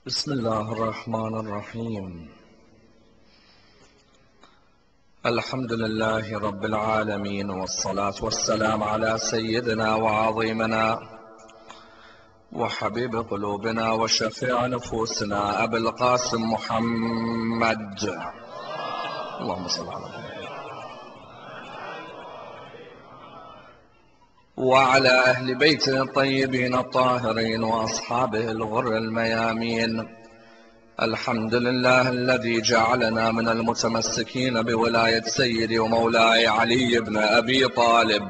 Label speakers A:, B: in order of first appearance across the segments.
A: بسم الله الرحمن الرحيم. الحمد لله رب العالمين، والصلاة والسلام على سيدنا وعظيمنا وحبيب قلوبنا وشفيع نفوسنا أبي القاسم محمد، اللهم صل على محمد، وعلى أهل بيته الطيبين الطاهرين وأصحابه الغر الميامين. الحمد لله الذي جعلنا من المتمسكين بولاية سيدي ومولاي علي بن أبي طالب،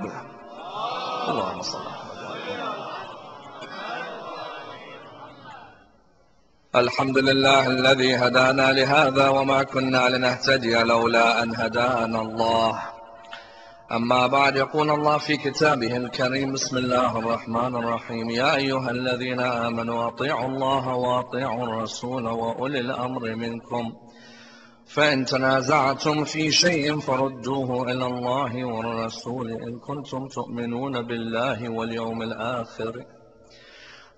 A: اللهم صل على محمد. الحمد لله الذي هدانا لهذا وما كنا لنهتدي لولا أن هدانا الله. أما بعد، يقول الله في كتابه الكريم: بسم الله الرحمن الرحيم. يا أيها الذين آمنوا أطيعوا الله وأطيعوا الرسول وأولي الأمر منكم، فإن تنازعتم في شيء فردوه إلى الله والرسول إن كنتم تؤمنون بالله واليوم الآخر.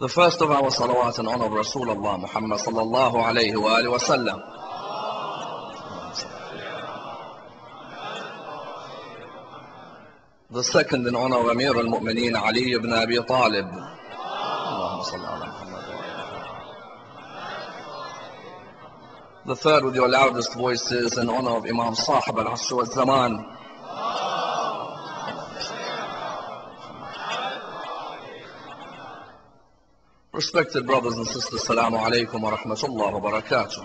A: The first of our salawat and honor of Rasulullah Muhammad sallallahu alayhi wa alihi wa sallam. The second in honor of Amir al-Mu'mineen Ali ibn Abi Talib. The third with your loudest voices in honor of Imam Sahib al-Asr wal-Zaman. Respected brothers and sisters, Assalamu alaikum wa rahmatullah wa barakatuh.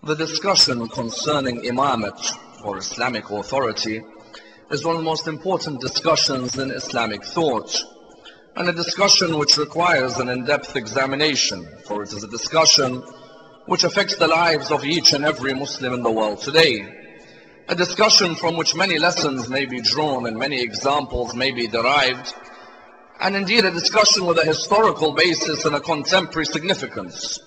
A: The discussion concerning imamat, or Islamic authority, is one of the most important discussions in Islamic thought, and a discussion which requires an in-depth examination, for it is a discussion which affects the lives of each and every Muslim in the world today. A discussion from which many lessons may be drawn and many examples may be derived, and indeed a discussion with a historical basis and a contemporary significance.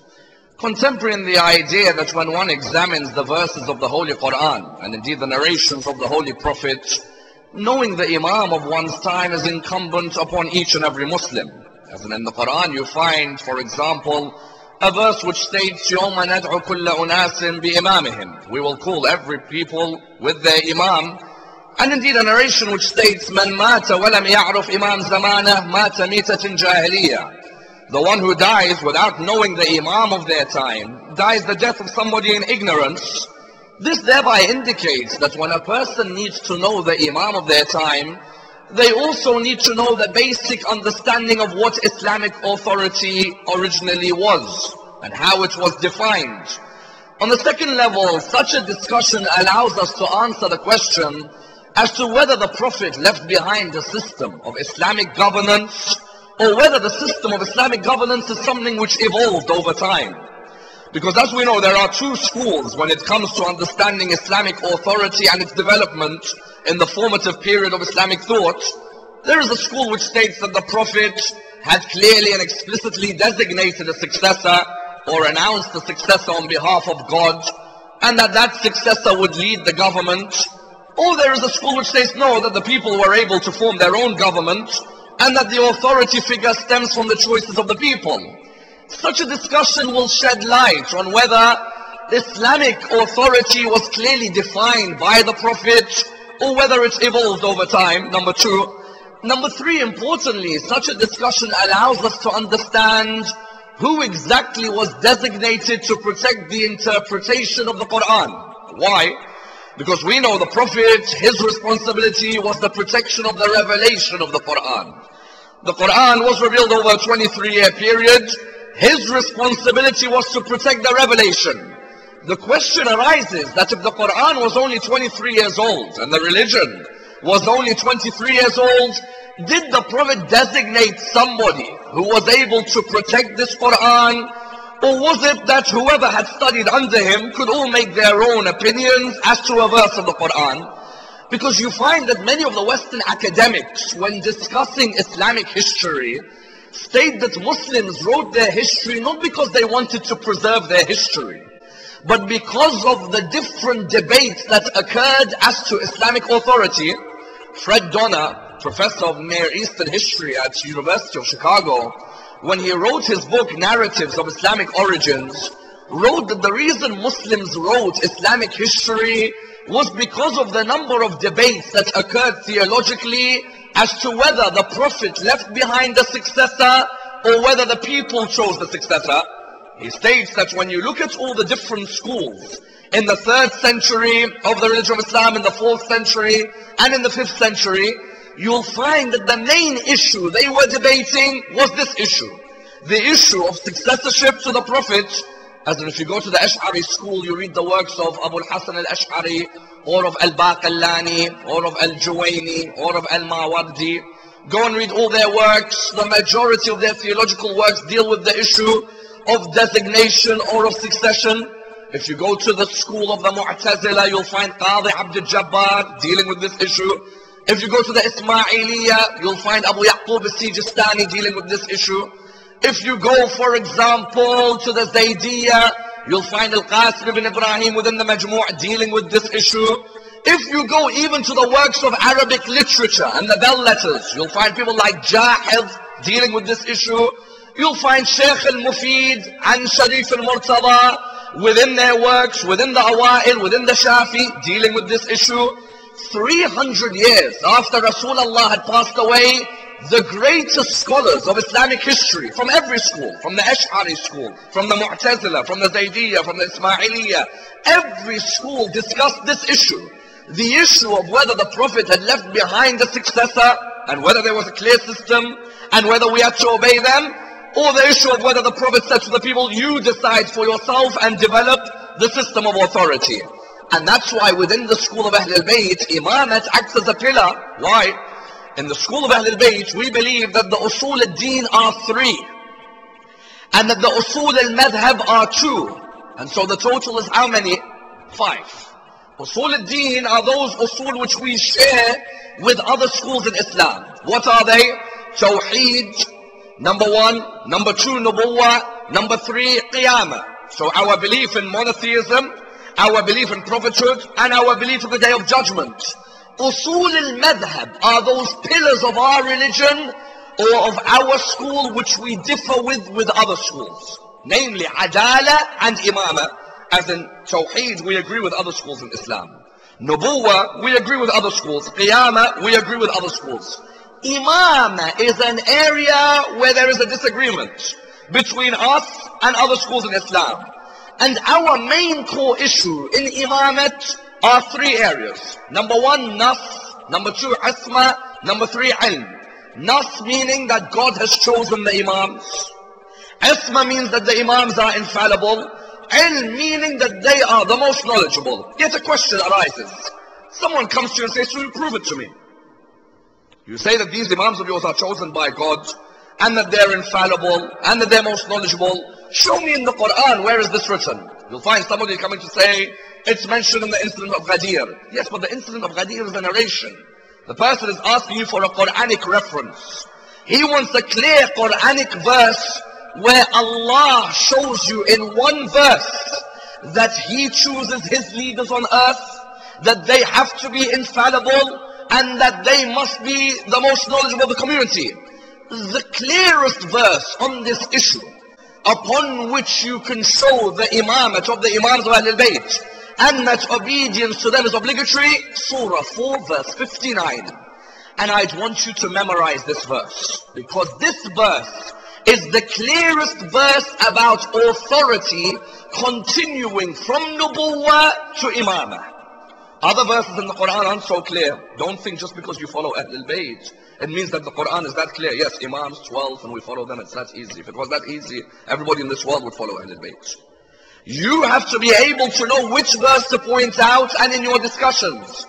A: Contemporary in the idea that when one examines the verses of the Holy Quran, and indeed the narrations of the Holy Prophet, knowing the Imam of one's time is incumbent upon each and every Muslim. As in the Quran you find, for example, a verse which states, يَوْمَ نَدْعُ كُلَّ أُنَاسٍ بِإِمَامِهِمْ, we will call every people with their Imam. And indeed a narration which states, مَنْ مَاتَ وَلَمْ يَعْرُفْ إِمَامْ زَمَانَهِ مَاتَ مِيتَةٍ جَاهِلِيَّةٍ. The one who dies without knowing the Imam of their time dies the death of somebody in ignorance. This thereby indicates that when a person needs to know the Imam of their time, they also need to know the basic understanding of what Islamic authority originally was and how it was defined. On the second level, such a discussion allows us to answer the question as to whether the Prophet left behind a system of Islamic governance, or whether the system of Islamic governance is something which evolved over time. Because as we know, there are two schools when it comes to understanding Islamic authority and its development in the formative period of Islamic thought. There is a school which states that the Prophet had clearly and explicitly designated a successor or announced a successor on behalf of God, and that that successor would lead the government. Or there is a school which says no, that the people were able to form their own government, and that the authority figure stems from the choices of the people. Such a discussion will shed light on whether Islamic authority was clearly defined by the Prophet, or whether it evolved over time, number two. Number three, importantly, such a discussion allows us to understand who exactly was designated to protect the interpretation of the Quran. Why? Because we know the Prophet, his responsibility was the protection of the revelation of the Quran. The Quran was revealed over a 23-year period. His responsibility was to protect the revelation. The question arises that if the Quran was only 23 years old and the religion was only 23 years old, did the Prophet designate somebody who was able to protect this Quran? Or was it that whoever had studied under him could all make their own opinions as to a verse of the Quran? Because you find that many of the Western academics, when discussing Islamic history, state that Muslims wrote their history not because they wanted to preserve their history, but because of the different debates that occurred as to Islamic authority. Fred Donner, professor of Near Eastern history at the University of Chicago, when he wrote his book, Narratives of Islamic Origins, wrote that the reason Muslims wrote Islamic history was because of the number of debates that occurred theologically as to whether the Prophet left behind a successor or whether the people chose the successor. He states that when you look at all the different schools in the 3rd century of the religion of Islam, in the 4th century, and in the 5th century, you'll find that the main issue they were debating was this issue. The issue of successorship to the Prophet. As in, if you go to the Ash'ari school, you read the works of Abu al-Hasan al-Ash'ari, or of al-Baqillani, or of al-Juwayni, or of al-Mawardi. Go and read all their works. The majority of their theological works deal with the issue of designation or of succession. If you go to the school of the Mu'tazila, you'll find Qadi Abd al-Jabbar dealing with this issue. If you go to the Ismailiyya, you'll find Abu Yaqub al-Sijistani dealing with this issue. If you go, for example, to the Zaydiyya, you'll find Al-Qasim ibn Ibrahim within the Majmu' dealing with this issue. If you go even to the works of Arabic literature and the bell letters, you'll find people like Jahid dealing with this issue. You'll find Shaykh al-Mufid and Sharif al-Murtada within their works, within the Awail, within the Shafi, dealing with this issue. 300 years after Rasulullah had passed away, the greatest scholars of Islamic history from every school, from the Ash'ari school, from the Mu'tazila, from the Zaydiyya, from the Ismailiyya, every school discussed this issue. The issue of whether the Prophet had left behind a successor, and whether there was a clear system, and whether we had to obey them, or the issue of whether the Prophet said to the people, you decide for yourself and develop the system of authority. And that's why within the school of Ahl al-Bayt, Imamat acts as a pillar. Why? In the school of Ahl al-Bayt, we believe that the Usul al-Din are 3. And that the Usul al-Madhab are 2. And so the total is how many? 5. Usul al-Din are those usul which we share with other schools in Islam. What are they? Tawheed, number 1. Number 2, Nubuwwah. Number 3, Qiyamah. So our belief in monotheism, our belief in prophethood, and our belief in the Day of Judgment. Usul al-Madhab are those pillars of our religion or of our school which we differ with other schools. Namely, Adala and Imama. As in Tawheed, we agree with other schools in Islam. Nubuwwah, we agree with other schools. Qiyamah, we agree with other schools. Imama is an area where there is a disagreement between us and other schools in Islam. And our main core issue in Imamat are 3 areas. Number 1, Nas. Number 2, Asma. Number 3, Ilm. Nas meaning that God has chosen the Imams. Asma means that the Imams are infallible. Ilm meaning that they are the most knowledgeable. Yet a question arises. Someone comes to you and says, so you prove it to me. You say that these Imams of yours are chosen by God, and that they're infallible, and that they're most knowledgeable. Show me in the Quran, where is this written? You'll find somebody coming to say, it's mentioned in the incident of Ghadir. Yes, but the incident of Ghadir is a narration. The person is asking you for a Quranic reference. He wants a clear Quranic verse where Allah shows you in one verse that He chooses His leaders on earth, that they have to be infallible, and that they must be the most knowledgeable of the community. The clearest verse on this issue, upon which you can show the imamat of the Imams of Ahl al-Bayt, and that obedience to them is obligatory, Surah 4 verse 59. And I'd want you to memorize this verse, because this verse is the clearest verse about authority continuing from Nubuwwah to Imamah. Other verses in the Quran aren't so clear. Don't think just because you follow Ahl al-Bayt, it means that the Quran is that clear. Yes, Imams 12 and we follow them, it's that easy. If it was that easy, everybody in this world would follow Ahl al-Bayt. You have to be able to know which verse to point out, and in your discussions.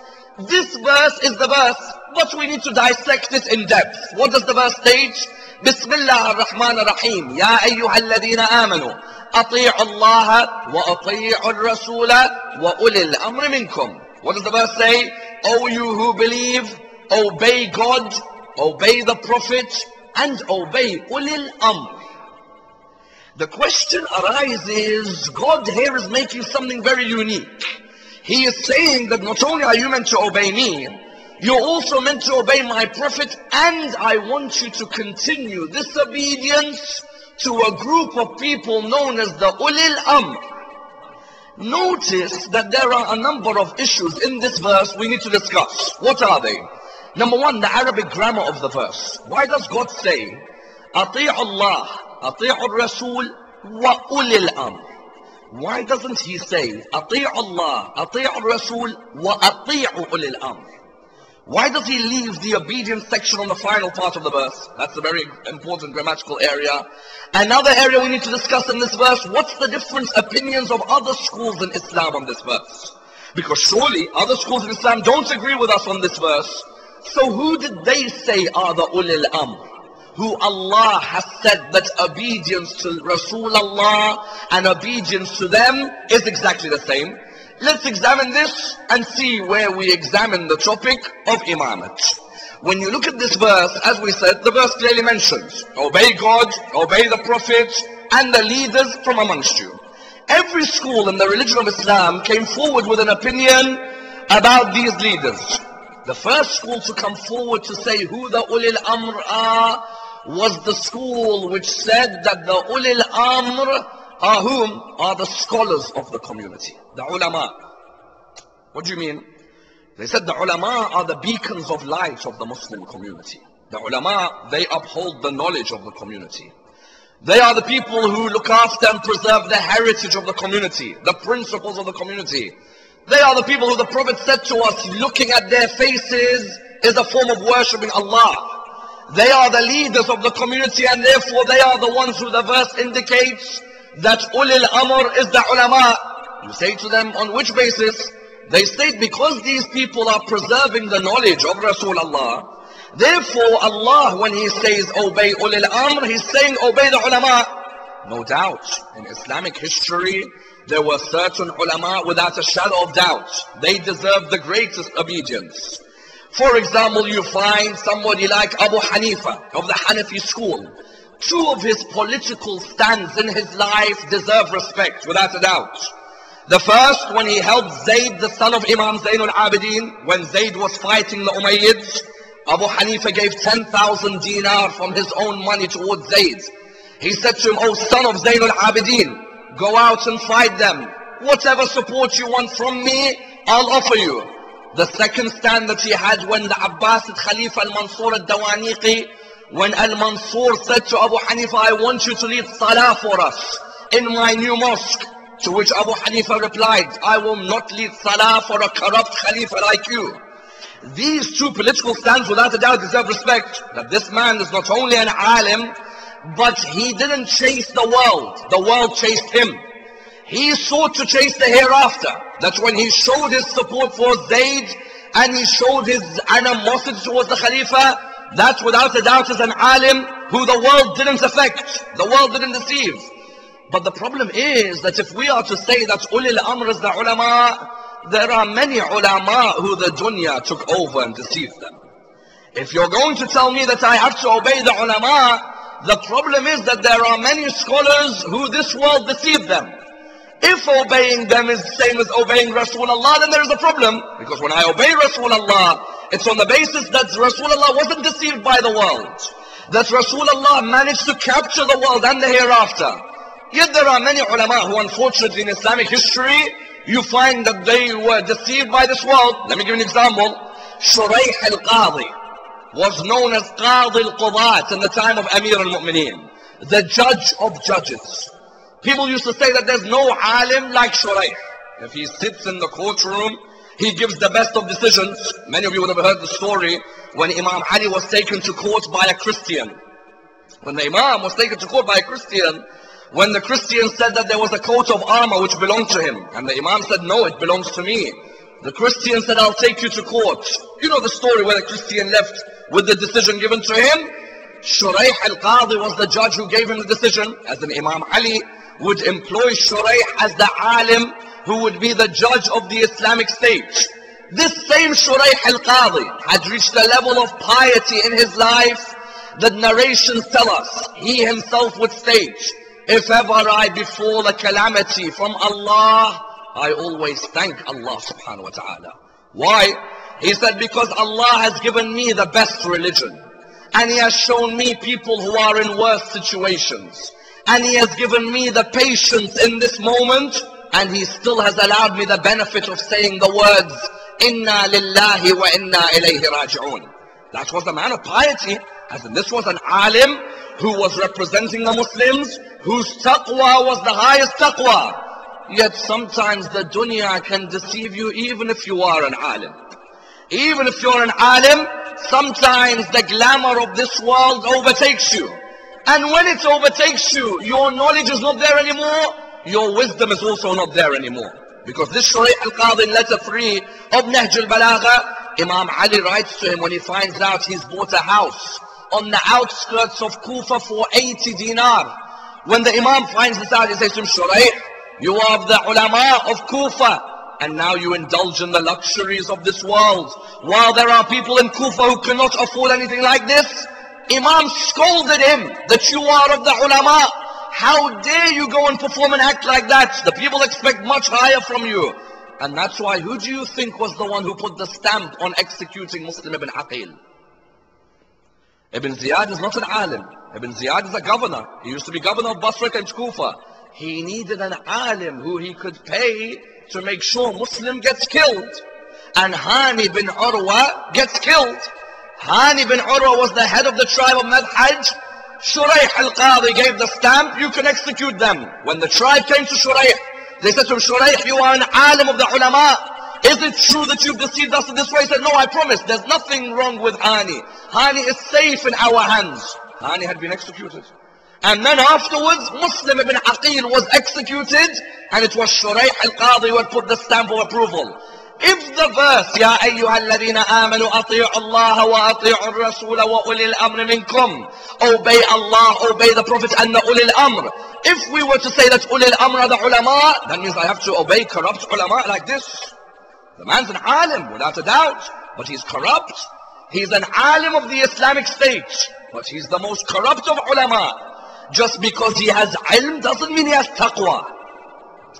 A: This verse is the verse, but we need to dissect it in depth. What does the verse state? Bismillah ar-Rahman ar-Rahim. Ya ayyuhal ladhina amanu. Ati'u Allah wa ati'u al-Rasula wa ulil amr minkum. What does the verse say? O you who believe, obey God, obey the Prophet, and obey Ulul Amr. The question arises, God here is making something very unique. He is saying that not only are you meant to obey me, You're also meant to obey my Prophet, and I want you to continue this obedience to a group of people known as the Ulul Amr. Notice that there are a number of issues in this verse we need to discuss. What are they? Number one, the Arabic grammar of the verse. Why does God say, أطيعوا الله, أطيعوا الرسول, وأولي الأمر? Why doesn't he say, أطيعوا الله, أطيعوا الرسول, وأطيعوا أولي الأمر? Why does he leave the obedience section on the final part of the verse? That's a very important grammatical area. Another area we need to discuss in this verse, what's the different opinions of other schools in Islam on this verse? Because surely other schools in Islam don't agree with us on this verse. So who did they say are the Ulul Amr? Who Allah has said that obedience to Rasulullah and obedience to them is exactly the same. Let's examine this and see where we examine the topic of imamat. When you look at this verse, as we said, the verse clearly mentions, obey God, obey the Prophet, and the leaders from amongst you. Every school in the religion of Islam came forward with an opinion about these leaders. The first school to come forward to say who the Ulul Amr are was the school which said that the Ulul Amr are whom? Are the scholars of the community, the ulama. What do you mean? They said the ulama are the beacons of light of the Muslim community. The ulama, they uphold the knowledge of the community. They are the people who look after and preserve the heritage of the community, the principles of the community. They are the people who the Prophet said to us, looking at their faces is a form of worshipping Allah. They are the leaders of the community, and therefore they are the ones who the verse indicates that Ulul Amr is the ulama. You say to them, on which basis? They state, because these people are preserving the knowledge of Rasulullah. Therefore Allah, when he says obey Ulul Amr, he's saying obey the ulama. No doubt, in Islamic history, there were certain ulama without a shadow of doubt. They deserve the greatest obedience. For example, you find somebody like Abu Hanifa of the Hanafi school. Two of his political stands in his life deserve respect, without a doubt. The first, when he helped Zayd, the son of Imam Zayn al-Abidin, when Zayd was fighting the Umayyads, Abu Hanifa gave 10,000 dinar from his own money towards Zayd. He said to him, "O son of Zayn al-Abidin, go out and fight them. Whatever support you want from me, I'll offer you." The second stand that he had when the Abbasid Khalifa al-Mansur al-Dawaniqi, when al-Mansur said to Abu Hanifa, "I want you to lead salah for us in my new mosque." To which Abu Hanifa replied, "I will not lead salah for a corrupt Khalifa like you." These two political stands without a doubt deserve respect. That this man is not only an alim, but he didn't chase the world chased him. He sought to chase the hereafter. That's when he showed his support for Zayd and he showed his animosity towards the Khalifa. That without a doubt is an alim who the world didn't affect, the world didn't deceive. But the problem is that if we are to say that Ulul Amr is the ulama, there are many ulama who the dunya took over and deceived them. If you're going to tell me that I have to obey the ulama, the problem is that there are many scholars who this world deceived them. If obeying them is the same as obeying Rasulullah, then there is a problem. Because when I obey Rasulullah, it's on the basis that Rasulullah wasn't deceived by the world. That Rasulullah managed to capture the world and the hereafter. Yet there are many ulama who unfortunately in Islamic history, you find that they were deceived by this world. Let me give you an example. Shuraih al-Qadi was known as Qadi al-Qudat in the time of Amir al-Mu'mineen, the judge of judges. People used to say that there's no alim like Shuraih. If he sits in the courtroom, he gives the best of decisions. Many of you would have heard the story when Imam Ali was taken to court by a Christian. When the Imam was taken to court by a Christian, when the Christian said that there was a coat of armor which belonged to him, and the Imam said, "No, it belongs to me." The Christian said, "I'll take you to court." You know the story where the Christian left with the decision given to him. Shuraih al-Qadi was the judge who gave him the decision, as in Imam Ali would employ Shuraih as the alim who would be the judge of the Islamic state. This same Shuraih al-Qadi had reached a level of piety in his life that narrations tell us he himself would state, "If ever I befall a calamity from Allah, I always thank Allah subhanahu wa ta'ala." Why? He said, because Allah has given me the best religion. And He has shown me people who are in worse situations. And He has given me the patience in this moment. And He still has allowed me the benefit of saying the words, Inna lillahi wa inna ilayhi raji'un. That was a man of piety. As in, this was an alim who was representing the Muslims, whose taqwa was the highest taqwa. Yet sometimes the dunya can deceive you even if you are an alim. Even if you're an alim, sometimes the glamour of this world overtakes you. And when it overtakes you, your knowledge is not there anymore, your wisdom is also not there anymore. Because this Shuraih al-Qadi in letter 3 of Nahj al-Balagha, Imam Ali writes to him when he finds out he's bought a house on the outskirts of Kufa for 80 dinar. When the Imam finds this out, he says to him, Shuraih, you are the ulama of Kufa, and now you indulge in the luxuries of this world, while there are people in Kufa who cannot afford anything like this. Imam scolded him that you are of the ulama. How dare you go and perform an act like that? The people expect much higher from you. And that's why, who do you think was the one who put the stamp on executing Muslim ibn Aqil? Ibn Ziyad is not an alim. Ibn Ziyad is a governor. He used to be governor of Basra and Kufa. He needed an alim who he could pay to make sure Muslim gets killed. And Hani bin Urwa gets killed. Hani bin Urwa was the head of the tribe of Madhaj. Shuraih al-Qadi gave the stamp, you can execute them. When the tribe came to Shuraih, they said to him, Shuraih, you are an alim of the ulama. Is it true that you've deceived us in this way? He said, no, I promise. There's nothing wrong with Hani. Hani is safe in our hands. Hani had been executed. And then afterwards, Muslim ibn Aqil was executed, and it was Shuraih al-Qadi who had put the stamp of approval. If the verse, يَا أَيُّهَا الَّذِينَ آمَنُوا أَطِيعُوا اللَّهَ وَأَطِيعُوا الرَّسُولَ وَأُولِي الْأَمْرِ مِنْكُمْ, obey Allah, obey the Prophet and the Ulul Amr. If we were to say that Ulul Amr are the ulama, that means I have to obey corrupt ulama like this. The man's an alim, without a doubt, but he's corrupt. He's an alim of the Islamic State, but he's the most corrupt of ulama. Just because he has ilm doesn't mean he has taqwa.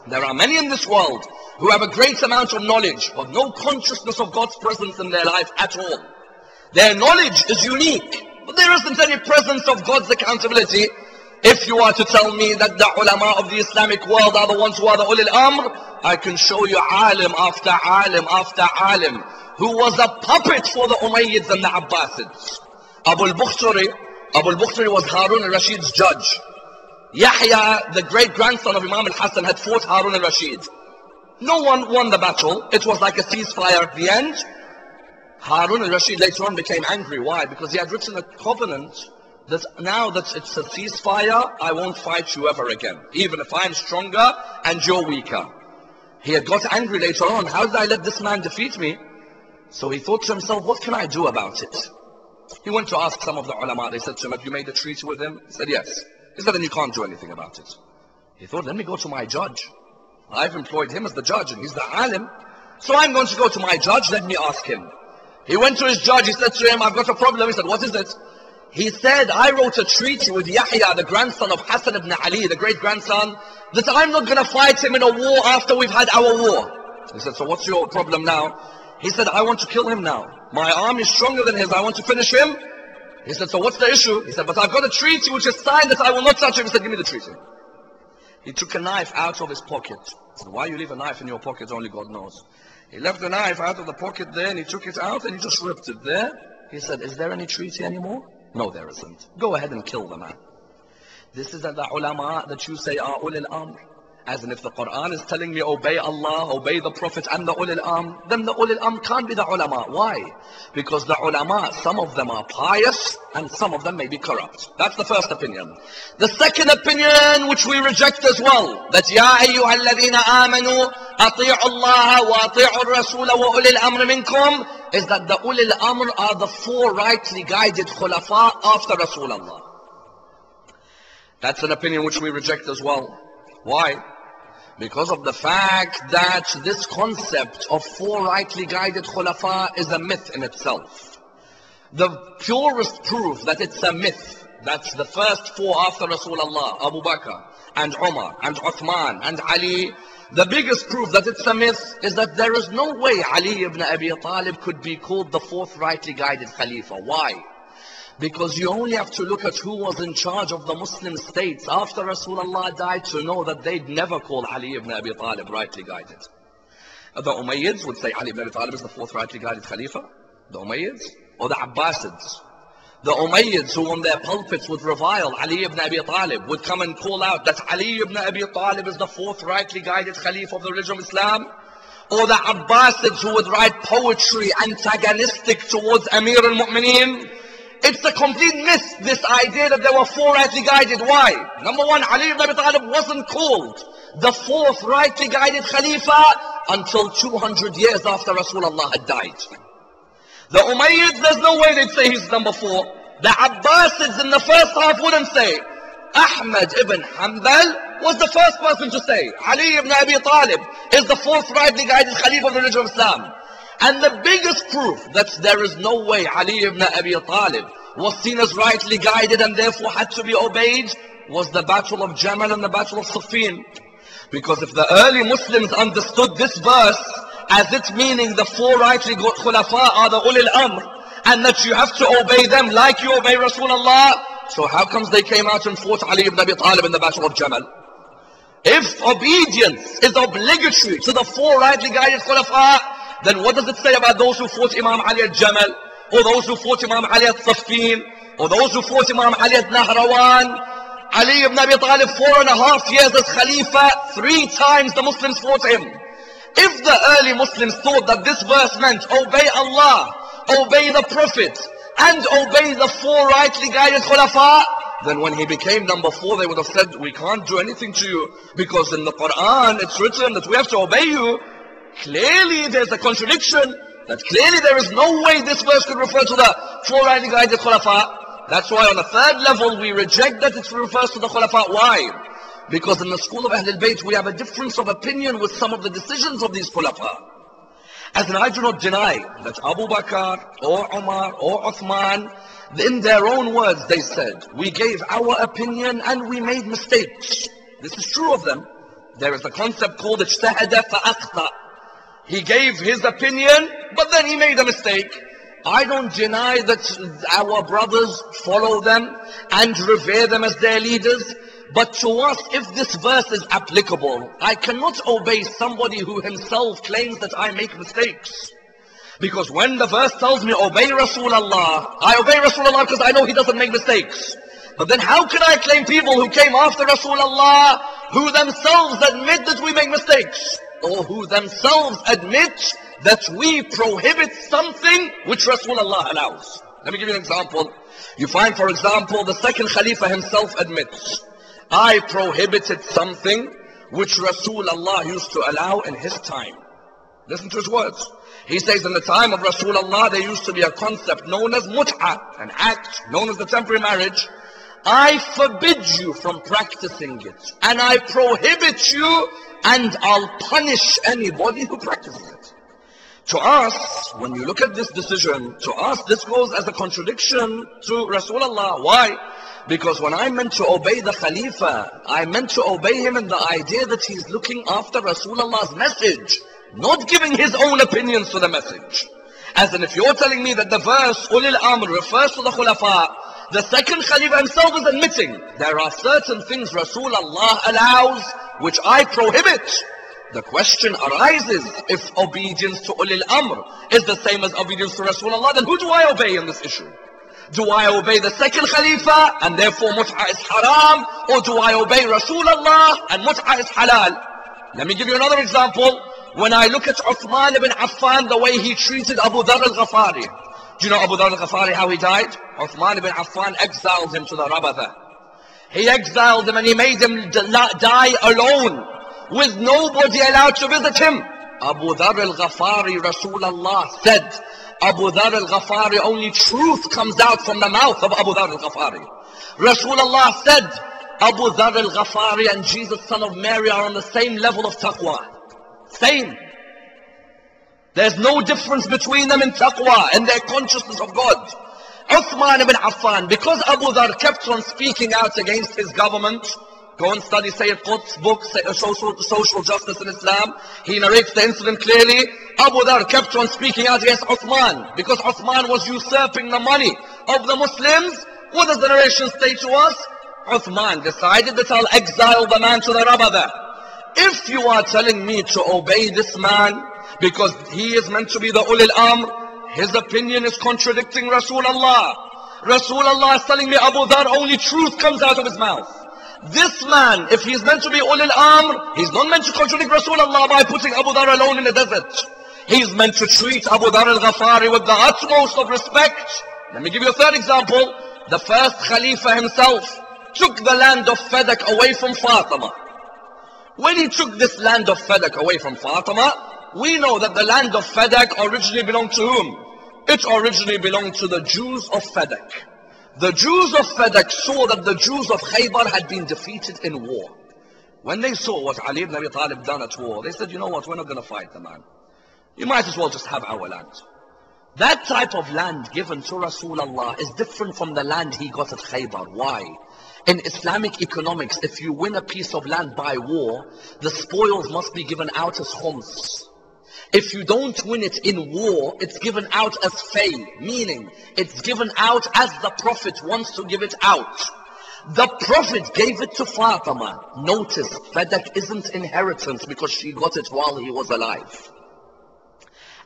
A: There are many in this world who have a great amount of knowledge, but no consciousness of God's presence in their life at all. Their knowledge is unique, but there isn't any presence of God's accountability. If you are to tell me that the ulama of the Islamic world are the ones who are the Ulul Amr, I can show you alim after alim after alim, who was a puppet for the Umayyads and the Abbasids. Abu al-Bukhtari was Harun al-Rashid's judge. Yahya, the great-grandson of Imam al-Hassan, had fought Harun al-Rashid. No one won the battle. It was like a ceasefire at the end. Harun al-Rashid later on became angry. Why? Because he had written a covenant that now that it's a ceasefire, I won't fight you ever again, even if I'm stronger and you're weaker. He had got angry later on. How did I let this man defeat me? So he thought to himself, what can I do about it? He went to ask some of the ulama. They said to him, have you made a treaty with him? He said, yes. He said, then you can't do anything about it. He thought, let me go to my judge. I've employed him as the judge and he's the alim. So I'm going to go to my judge, let me ask him. He went to his judge, he said to him, I've got a problem. He said, what is it? He said, I wrote a treaty with Yahya, the grandson of Hassan ibn Ali, the great-grandson, that I'm not going to fight him in a war after we've had our war. He said, so what's your problem now? He said, I want to kill him now. My arm is stronger than his, I want to finish him. He said, so what's the issue? He said, but I've got a treaty which is signed that I will not touch him. He said, give me the treaty. He took a knife out of his pocket. He said, why you leave a knife in your pocket? Only God knows. He left the knife out of the pocket there and he took it out and he just ripped it there. He said, is there any treaty anymore? No, there isn't. Go ahead and kill the man. This is the ulama that you say are Ulul Amr. As in, if the Quran is telling me obey Allah, obey the Prophet and the Ulul Amr, then the Ulul Amr can't be the ulama. Why? Because the ulama, some of them are pious and some of them may be corrupt. That's the first opinion. The second opinion, which we reject as well, that Ya ayyuha alladhina amanu ati'u Allah wa ati'u al-Rasul wa ulil amr minkum, is that the Ulul Amr are the four rightly guided khulafa after Rasulullah. That's an opinion which we reject as well. Why? Because of the fact that this concept of four rightly guided khulafa is a myth in itself. The purest proof that it's a myth, that's the first four after Rasulullah, Abu Bakr and Umar and Uthman and Ali, The biggest proof that it's a myth is that there is no way Ali ibn Abi Talib could be called the fourth rightly guided Khalifa. Why? Because you only have to look at who was in charge of the Muslim states after Rasulullah died to know that they'd never call Ali ibn Abi Talib rightly guided. The Umayyads would say Ali ibn Abi Talib is the fourth rightly guided Khalifa. The Umayyads or the Abbasids. The Umayyads, who on their pulpits would revile Ali ibn Abi Talib, would come and call out that Ali ibn Abi Talib is the fourth rightly guided Khalifa of the religion of Islam. Or the Abbasids, who would write poetry antagonistic towards Amir al-Mu'mineen. It's a complete myth, this idea that there were four rightly guided. Why? Number one, Ali ibn Abi Talib wasn't called the fourth rightly guided Khalifa until 200 years after Rasulullah had died. The Umayyads, there's no way they'd say he's number four. The Abbasids in the first half wouldn't say. Ahmad ibn Hanbal was the first person to say Ali ibn Abi Talib is the fourth rightly guided Khalifa of the religion of Islam. And the biggest proof that there is no way Ali ibn Abi Talib was seen as rightly guided and therefore had to be obeyed was the Battle of Jamal and the Battle of Siffin. Because if the early Muslims understood this verse as it meaning the four rightly good khulafa are the Ulul Amr, and that you have to obey them like you obey Rasulullah, so how comes they came out and fought Ali ibn Abi Talib in the Battle of Jamal? If obedience is obligatory to the four rightly guided khulafa, then what does it say about those who fought Imam Ali at Jamal, or those who fought Imam Ali at Siffin, or those who fought Imam Ali at Nahrawan? Ali ibn Abi Talib 4.5 years as Khalifa, 3 times the Muslims fought him. If the early Muslims thought that this verse meant obey Allah, obey the Prophet, and obey the four rightly guided khulafa, then when he became number 4, they would have said, we can't do anything to you, because in the Quran it's written that we have to obey you. Clearly there's a contradiction, that clearly there is no way this verse could refer to the four rightly guided khulafa. That's why on the third level we reject that it refers to the khulafa. Why? Because in the school of Ahlul Bayt we have a difference of opinion with some of the decisions of these khulafa. As in, I do not deny that Abu Bakr or Umar or Uthman, in their own words they said, we gave our opinion and we made mistakes. This is true of them. There is a concept called ijtahada fa'akhta. He gave his opinion, but then he made a mistake. I don't deny that our brothers follow them and revere them as their leaders. But to us, if this verse is applicable, I cannot obey somebody who himself claims that I make mistakes. Because when the verse tells me obey Rasulullah, I obey Rasulullah because I know he doesn't make mistakes. But then how can I claim people who came after Rasulullah, who themselves admit that we make mistakes? Or who themselves admit that we prohibit something which Rasulullah allows? Let me give you an example. You find, for example, the second Khalifa himself admits, I prohibited something which Rasulullah used to allow in his time. Listen to his words. He says in the time of Rasulullah there used to be a concept known as mut'ah, an act known as the temporary marriage. I forbid you from practicing it, and I prohibit you, and I'll punish anybody who practices it. To us, when you look at this decision, to us this goes as a contradiction to Rasulullah. Why? Because when I meant to obey the Khalifa, I meant to obey him in the idea that he's looking after Rasulullah's message, not giving his own opinions to the message. As in, if you're telling me that the verse Ulul Amr refers to the Khulafa, the second Khalifa himself is admitting there are certain things Rasulullah allows which I prohibit. The question arises, if obedience to Ulul Amr is the same as obedience to Rasulullah, then who do I obey in this issue? Do I obey the second Khalifa and therefore mut'ah is haram? Or do I obey Rasulullah and mut'ah is halal? Let me give you another example. When I look at Uthman ibn Affan, the way he treated Abu Dharr al-Ghafari. Do you know Abu Dharr al-Ghafari, how he died? Uthman ibn Affan exiled him to the Rabatha. He exiled him and he made him die alone, with nobody allowed to visit him. Abu Dharr al-Ghafari, Rasulullah said, Abu Dharr al-Ghafari, only truth comes out from the mouth of Abu Dharr al-Ghafari. Rasulullah said, Abu Dharr al-Ghafari and Jesus son of Mary are on the same level of taqwa. Same. There's no difference between them in taqwa and their consciousness of God. Uthman ibn Affan, because Abu Dharr kept on speaking out against his government, Go and study Sayyid Qutb's book, Social Justice in Islam. He narrates the incident clearly. Abu Dhar kept on speaking out against Uthman because Uthman was usurping the money of the Muslims. What does the narration say to us? Uthman decided that I'll exile the man to the Rabba there. If you are telling me to obey this man because he is meant to be the Ulul Amr, his opinion is contradicting Rasulullah. Rasulullah is telling me, Abu Dhar, only truth comes out of his mouth. This man, if he's meant to be Ulul Amr, he's not meant to contradict Rasulullah by putting Abu Dhar alone in the desert. He's meant to treat Abu Dhar al-Ghafari with the utmost of respect. Let me give you a third example. The first Khalifa himself took the land of Fadak away from Fatima. When he took this land of Fadak away from Fatima, we know that the land of Fadak originally belonged to whom? It originally belonged to the Jews of Fadak. The Jews of Fadak saw that the Jews of Khaybar had been defeated in war. When they saw what Ali ibn Abi Talib done at war, they said, you know what, we're not going to fight the man. You might as well just have our land. That type of land given to Rasulullah is different from the land he got at Khaybar. Why? In Islamic economics, if you win a piece of land by war, the spoils must be given out as khums. If you don't win it in war, it's given out as fay, meaning it's given out as the Prophet wants to give it out. The Prophet gave it to Fatima. Notice, Fadak isn't inheritance because she got it while he was alive.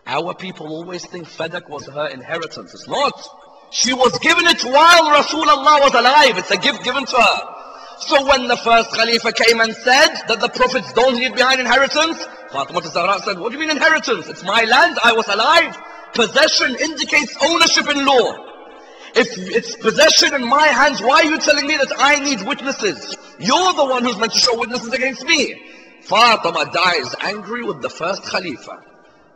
A: Our people always think Fadak was her inheritance. It's not. She was given it while Rasulullah was alive. It's a gift given to her. So when the first Khalifa came and said that the Prophets don't leave behind inheritance, Fatima Zahra said, what do you mean inheritance? It's my land, I was alive. Possession indicates ownership in law. If it's possession in my hands, why are you telling me that I need witnesses? You're the one who's meant to show witnesses against me. Fatima dies angry with the first Khalifa.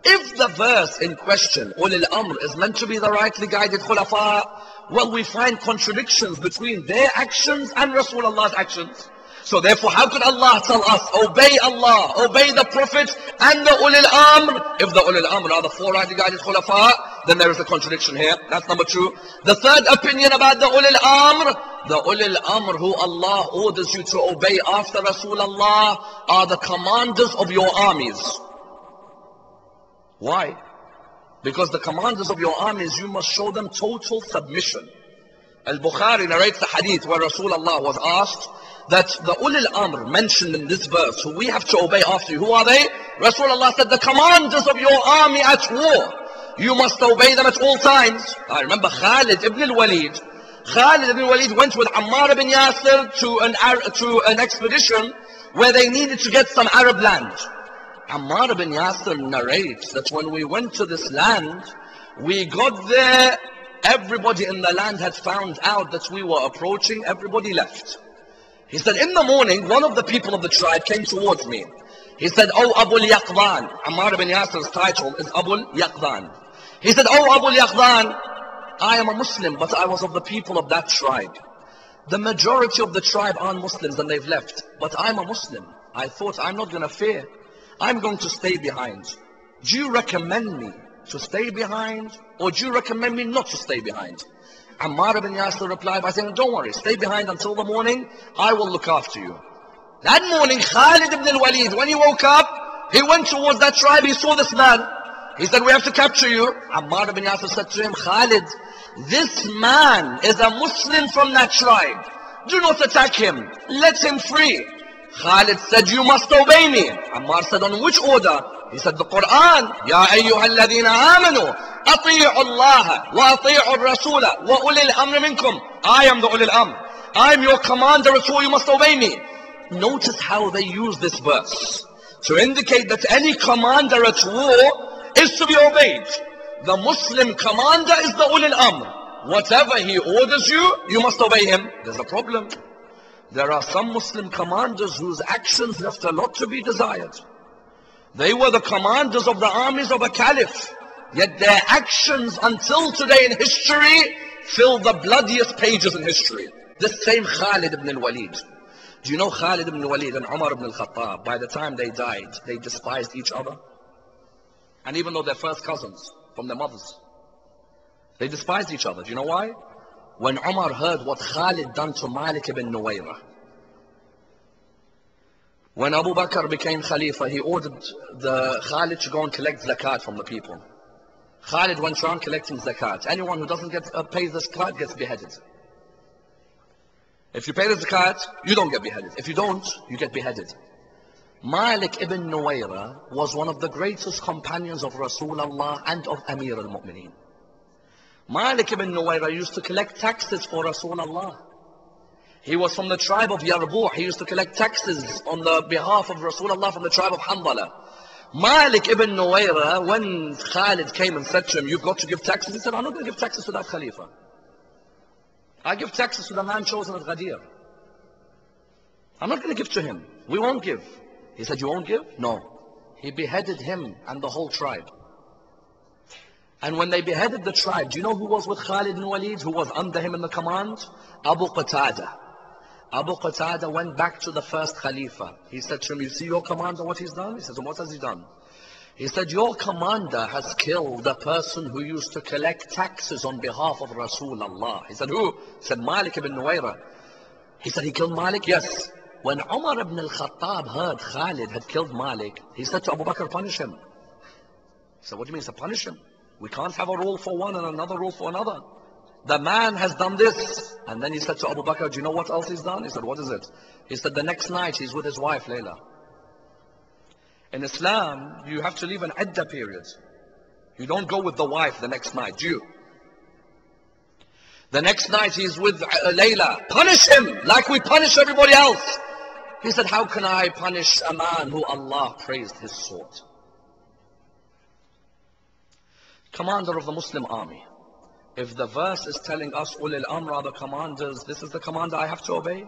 A: If the verse in question, Ulul Amr, is meant to be the rightly guided Khulafa, well, we find contradictions between their actions and Rasulullah's actions. So therefore, how could Allah tell us, obey Allah, obey the Prophet and the Ulul Amr? If the Ulul Amr are the four rightly guided Khulafa, then there is a contradiction here. That's number two. The third opinion about the Ulul Amr, the Ulul Amr who Allah orders you to obey after Rasulullah are the commanders of your armies. Why? Because the commanders of your armies, you must show them total submission. Al-Bukhari narrates the hadith where Rasulullah was asked that the Ulul Amr mentioned in this verse, who we have to obey after you, who are they? Rasulullah said, the commanders of your army at war. You must obey them at all times. I remember Khalid ibn al-Walid. Khalid ibn al-Walid went with Ammar ibn Yasir to an expedition where they needed to get some Arab land. Ammar ibn Yasir narrates that when we went to this land, we got there, everybody in the land had found out that we were approaching, everybody left. He said, in the morning, one of the people of the tribe came towards me. He said, oh Abu Yaqdan. Ammar ibn Yasir's title is Abu Yaqdan. He said, oh Abu Yaqdan, I am a Muslim, but I was of the people of that tribe. The majority of the tribe aren't Muslims and they've left, but I'm a Muslim. I thought, I'm not going to fear. I'm going to stay behind. Do you recommend me to stay behind, or do you recommend me not to stay behind? Ammar ibn Yasir replied by saying, don't worry, stay behind until the morning, I will look after you. That morning, Khalid ibn al-Walid, when he woke up, he went towards that tribe, he saw this man. He said, we have to capture you. Ammar ibn Yasir said to him, Khalid, this man is a Muslim from that tribe. Do not attack him, let him free. Khalid said, you must obey me. Ammar said, on which order? He said, the Quran. Ya ayyuha alladhina amanu, ati'u Allah, wa ati'u Rasula, wa ulil amr minkum. I am the Ulul Amr. I am your commander, so you must obey me. Notice how they use this verse to indicate that any commander at war is to be obeyed. The Muslim commander is the Ulul Amr. Whatever he orders you, you must obey him. There's a problem. There are some Muslim commanders whose actions left a lot to be desired. They were the commanders of the armies of a caliph, yet their actions until today in history fill the bloodiest pages in history. This same Khalid ibn al-Walid. Do you know Khalid ibn al-Walid and Umar ibn al-Khattab, by the time they died, they despised each other? And even though they're first cousins from their mothers, they despised each other. Do you know why? When Umar heard what Khalid done to Malik ibn Nuwayra, When Abu Bakr became Khalifa, he ordered the Khalid to go and collect zakat from the people. Khalid went around collecting zakat. Anyone who doesn't pay the zakat gets beheaded. If you pay the zakat, you don't get beheaded. If you don't, you get beheaded. Malik ibn Nuwayra was one of the greatest companions of Rasulullah and of Amir al-Mu'mineen. Malik ibn Nuwayra used to collect taxes for Rasulullah. He was from the tribe of Yarbuh. He used to collect taxes on the behalf of Rasulullah from the tribe of Hanbala. Malik ibn Nuwayra, when Khalid came and said to him, you've got to give taxes, he said, I'm not going to give taxes to that Khalifa. I give taxes to the man chosen at Ghadir. I'm not going to give to him. We won't give. He said, you won't give? No. He beheaded him and the whole tribe. And when they beheaded the tribe, do you know who was with Khalid ibn Walid, who was under him in the command? Abu Qatada. Abu Qatada went back to the first Khalifa. He said to him, you see your commander, what he's done? He said, what has he done? He said, your commander has killed the person who used to collect taxes on behalf of Rasulullah. He said, who? He said, Malik ibn Nuwayra. He said, he killed Malik? Yes. When Umar ibn al-Khattab heard Khalid had killed Malik, he said to Abu Bakr, punish him. He said, what do you mean? He said, punish him. We can't have a rule for one and another rule for another. The man has done this. And then he said to Abu Bakr, do you know what else he's done? He said, what is it? He said, the next night he's with his wife, Layla. In Islam, you have to leave an iddah period. You don't go with the wife the next night, do you? The next night he's with Layla. Punish him like we punish everybody else. He said, how can I punish a man who Allah praised his sword? Commander of the Muslim army. If the verse is telling us Ulul Amr are the commanders, this is the commander I have to obey?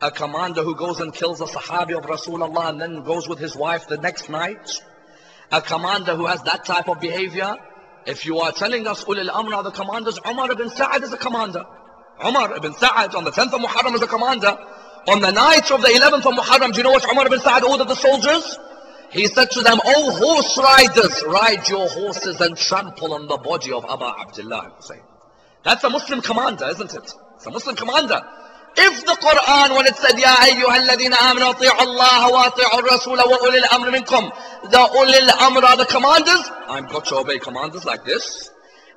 A: A commander who goes and kills a Sahabi of Rasulullah and then goes with his wife the next night? A commander who has that type of behavior? If you are telling us Ulul Amr are the commanders, Umar ibn Sa'ad is a commander. Umar ibn Sa'ad on the 10th of Muharram is a commander. On the night of the 11th of Muharram, do you know what Umar ibn Sa'ad ordered the soldiers? He said to them, oh horse riders, ride your horses and trample on the body of Abu Abdullah. That's a Muslim commander, isn't it? It's a Muslim commander. If the Quran, when it said, Ya ayyuhalladhina amanu ati'u Allah wa ati'u Rasula wa ulil amr minkum, the ulil amr are the commanders, I've got to obey commanders like this.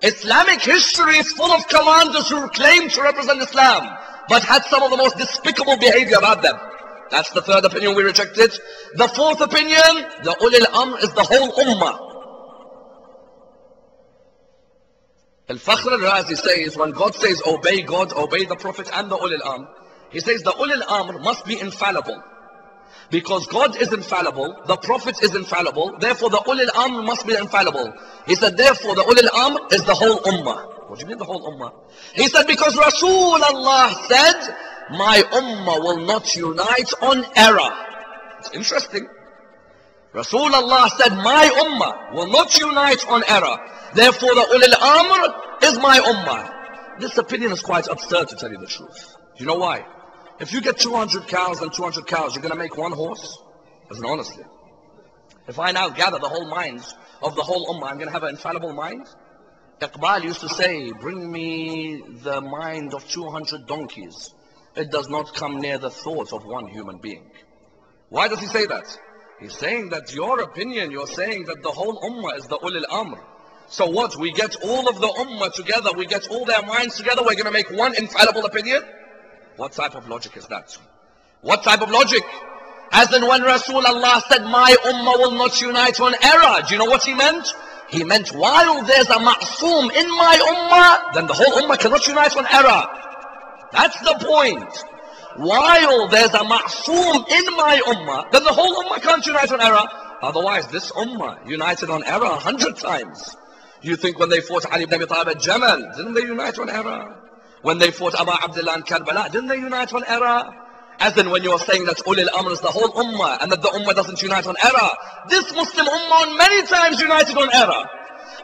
A: Islamic history is full of commanders who claim to represent Islam, but had some of the most despicable behavior about them. That's the third opinion we rejected. The fourth opinion, the Ulul Amr is the whole Ummah. Al-Fakhr al-Razi says, when God says obey God, obey the Prophet and the Ulul Amr, he says the Ulul Amr must be infallible. Because God is infallible, the Prophet is infallible, therefore the Ulul Amr must be infallible. He said therefore the Ulul Amr is the whole Ummah. What do you mean the whole Ummah? He said because Rasulullah said, my Ummah will not unite on error. It's interesting. Rasulullah said, my Ummah will not unite on error. Therefore the Ulul Amr is my Ummah. This opinion is quite absurd, to tell you the truth. Do you know why? If you get 200 cows and 200 cows, you're going to make one horse? Listen, honestly. If I now gather the whole minds of the whole Ummah, I'm going to have an infallible mind? Iqbal used to say, bring me the mind of 200 donkeys. It does not come near the thoughts of one human being. Why does he say that? He's saying that your opinion, you're saying that the whole Ummah is the Ulul Amr. So what? We get all of the Ummah together, we get all their minds together, we're going to make one infallible opinion? What type of logic is that? What type of logic? As in when Rasulullah said, my Ummah will not unite on error. Do you know what he meant? He meant while there's a ma'soom in my Ummah, then the whole Ummah cannot unite on error. That's the point. While there's a ma'soom in my Ummah, then the whole Ummah can't unite on error. Otherwise, this Ummah united on error 100 times. You think when they fought Ali ibn Abi Talib at Jamal, didn't they unite on error? When they fought Abu Abdullah and Karbala, didn't they unite on error? As in when you're saying that Ulul Amr is the whole Ummah and that the Ummah doesn't unite on error. This Muslim Ummah on many times united on error.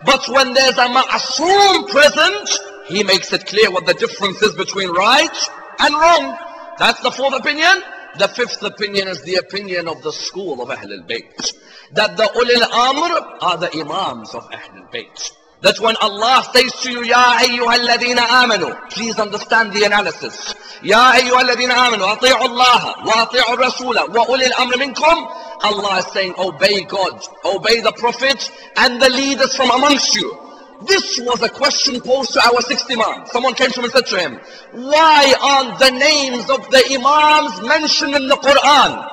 A: But when there's a ma'soom present, he makes it clear what the difference is between right and wrong. That's the fourth opinion. The fifth opinion is the opinion of the school of Ahlul Bayt. That the Ulul Amr are the Imams of Ahlul Bayt. That when Allah says to you, Ya ayyuhalladhina amanu, please understand the analysis. Ya ayyuhalladhina amanu, ati'u Allah, wa ati'u Rasula, wa ulil amr minkum. Allah is saying, obey God, obey the Prophet and the leaders from amongst you. This was a question posed to our sixth Imam. Someone came to him and said to him, why aren't the names of the Imams mentioned in the Quran?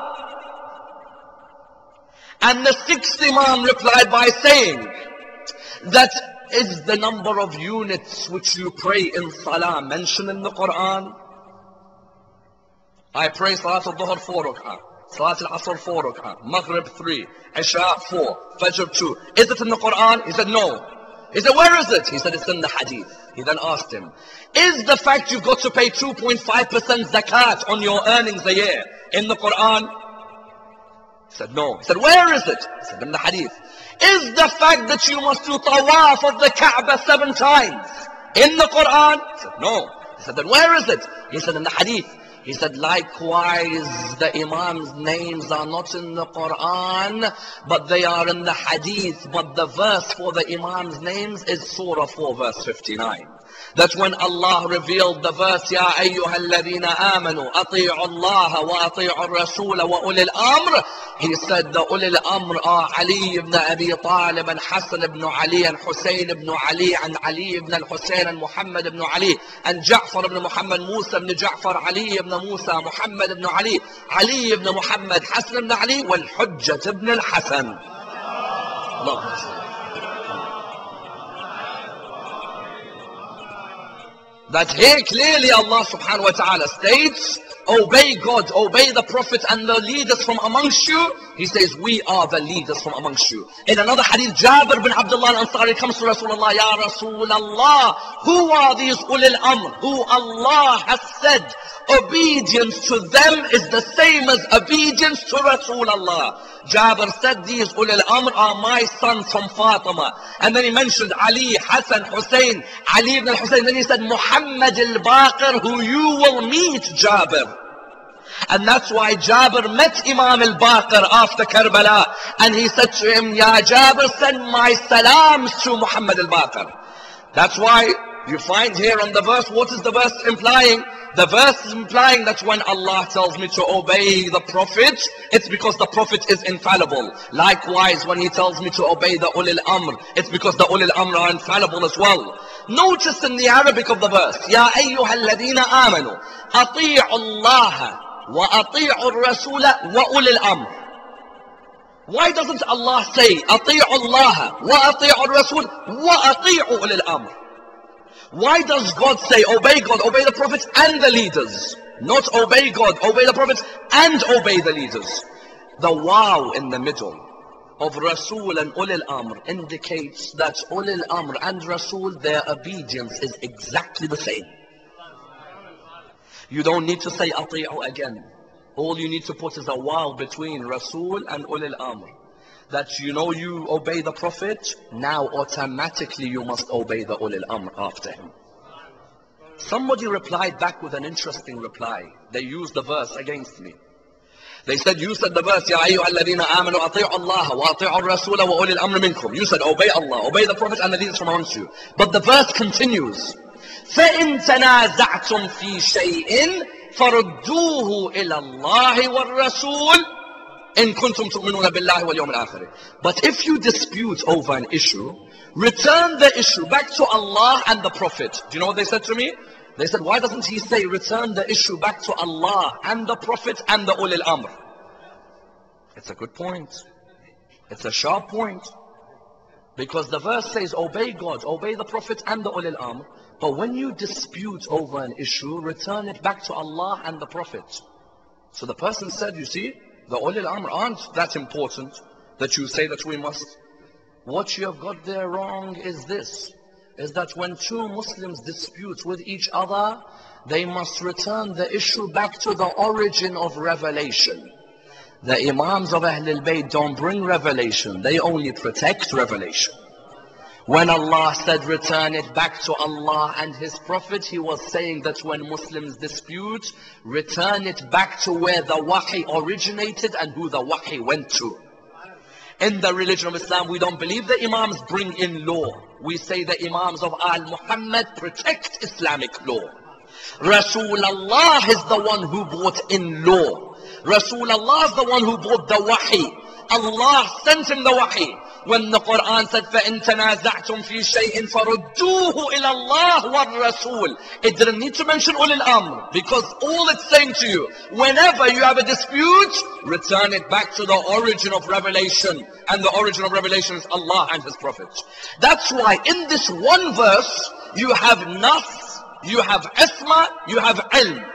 A: And the sixth Imam replied by saying, that is the number of units which you pray in Salah mentioned in the Quran? I pray Salat al-Dhuhr 4 rak'ah, Salat al-Asr 4 rak'ah, Maghrib 3, Isha 4, Fajr 2. Is it in the Quran? He said no. He said, where is it? He said, it's in the Hadith. He then asked him, is the fact you've got to pay 2.5% zakat on your earnings a year in the Quran? He said, no. He said, where is it? He said, in the Hadith. Is the fact that you must do tawaf of the Kaaba 7 times in the Quran? He said, no. He said, then where is it? He said, in the Hadith. He said, likewise, the Imam's names are not in the Quran, but they are in the Hadith. But the verse for the Imam's names is Surah 4, verse 59. That when Allah revealed the verse, Ya ayyuhalladhina amanu, ati'u Allah wa ati'u Rasula wa ulil amr, he said the ulil amr are Ali ibn Abi Talib and Hassan ibn Ali and Hussein ibn Ali and Ali ibn al-Hussein and Muhammad ibn Ali and Ja'far ibn Muhammad, Musa ibn Ja'far, Ali ibn Musa, Muhammad ibn Ali, Ali ibn Muhammad, Hassan ibn Ali, wal Hujjat ibn al-Hassan. Allah. That here clearly Allah subhanahu wa ta'ala states, obey God, obey the Prophet and the leaders from amongst you. He says, we are the leaders from amongst you. In another hadith, Jabir bin Abdullah al-Ansari comes to Rasulullah, Ya Rasulullah, who are these Ulul Amr, who Allah has said, obedience to them is the same as obedience to Rasulullah. Jabir said, these Ulul Amr are my sons from Fatima. And then he mentioned Ali, Hassan, Hussein, Ali ibn al-Hussein. Then he said, Muhammad al-Baqir, who you will meet, Jabir. And that's why Jabir met Imam al-Baqir after Karbala. And he said to him, Ya Jabir, send my salams to Muhammad al-Baqir. That's why you find here on the verse, what is the verse implying? The verse is implying that when Allah tells me to obey the Prophet, it's because the Prophet is infallible. Likewise, when He tells me to obey the Ulul Amr, it's because the Ulul Amr are infallible as well. Notice in the Arabic of the verse, Ya ayyuhalladhina amanu, ati'u Allah wa ati'u Rasula wa Ulul Amr. Why doesn't Allah say, ati'u Allah wa ati'u Rasul wa ati'u Ulul Amr? Why does God say, obey God, obey the Prophet and the leaders? Not obey God, obey the Prophet and obey the leaders. The wow in the middle of Rasul and Ulul Amr indicates that Ulul Amr and Rasul, their obedience is exactly the same. You don't need to say ati'u again. All you need to put is a wow between Rasul and Ulul Amr. That you know you obey the Prophet, now automatically you must obey the Ulul Amr after him. Somebody replied back with an interesting reply. They used the verse against me. They said, you said the verse, Ya ayyuhalladhina amanu ati'u Allah wa ati'u Rasula wa ulil amr minkum. You said, obey Allah, obey the Prophet and the leaders from amongst you. But the verse continues, فَإِن تَنَازَعْتُمْ فِي شَيْءٍ فَرُدُّوهُ إِلَى اللَّهِ وَالرَّسُولِ إن كنتم تؤمنون بالله واليوم الآخر. But if you dispute over an issue, return the issue back to Allah and the Prophet. Do you know what they said to me? They said, why doesn't he say return the issue back to Allah and the Prophet and the Ulul Amr? It's a good point. It's a sharp point. Because the verse says obey God, obey the Prophet and the Ulul Amr. But when you dispute over an issue, return it back to Allah and the Prophet. So the person said, you see, the Ulul Amr aren't that important that you say that we must. What you have got there wrong is this, is that when two Muslims dispute with each other, they must return the issue back to the origin of revelation. The Imams of Ahlul Bayt don't bring revelation, they only protect revelation. When Allah said return it back to Allah and His Prophet, He was saying that when Muslims dispute, return it back to where the wahi originated and who the wahi went to. In the religion of Islam, we don't believe the Imams bring in law. We say the Imams of Al Muhammad protect Islamic law. Rasulullah is the one who brought in law. Rasulullah is the one who brought the wahi. Allah sent him the wahi. When the Quran said, فَإِن تَنَازَعْتُمْ فِي شَيْءٍ فَرُدُّوهُ إِلَى اللَّهِ وَالرَّسُولِ. It didn't need to mention Ulul Amr, because all it's saying to you, whenever you have a dispute, return it back to the origin of revelation. And the origin of revelation is Allah and His Prophet. That's why in this one verse, you have nas, you have isma, you have ilm.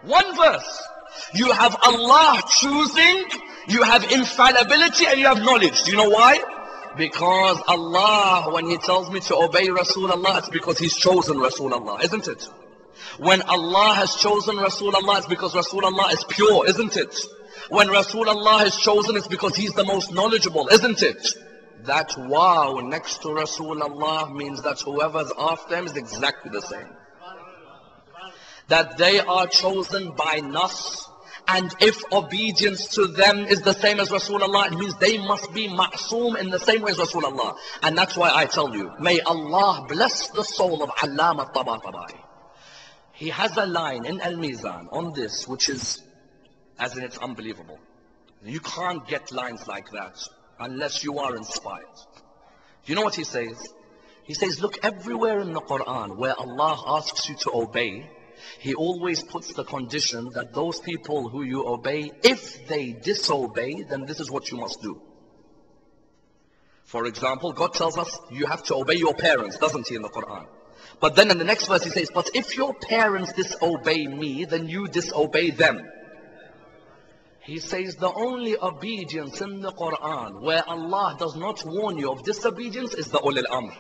A: One verse. You have Allah choosing, you have infallibility, and you have knowledge. Do you know why? Because Allah, when He tells me to obey Rasulullah, it's because He's chosen Rasulullah, isn't it? When Allah has chosen Rasulullah, it's because Rasulullah is pure, isn't it? When Rasulullah is chosen, it's because He's the most knowledgeable, isn't it? That wow next to Rasulullah means that whoever's after him is exactly the same. That they are chosen by nas, and if obedience to them is the same as Rasulullah, it means they must be ma'soom in the same way as Rasulullah. And that's why I tell you, may Allah bless the soul of Allama Tabatabai. He has a line in Al-Mizan on this, which is, as in it's unbelievable. You can't get lines like that unless you are inspired. You know what he says? He says, look, everywhere in the Quran where Allah asks you to obey, He always puts the condition that those people who you obey, if they disobey, then this is what you must do. For example, God tells us you have to obey your parents, doesn't He, in the Quran? But then in the next verse He says, but if your parents disobey me, then you disobey them. He says the only obedience in the Quran where Allah does not warn you of disobedience is the Ulul Amr.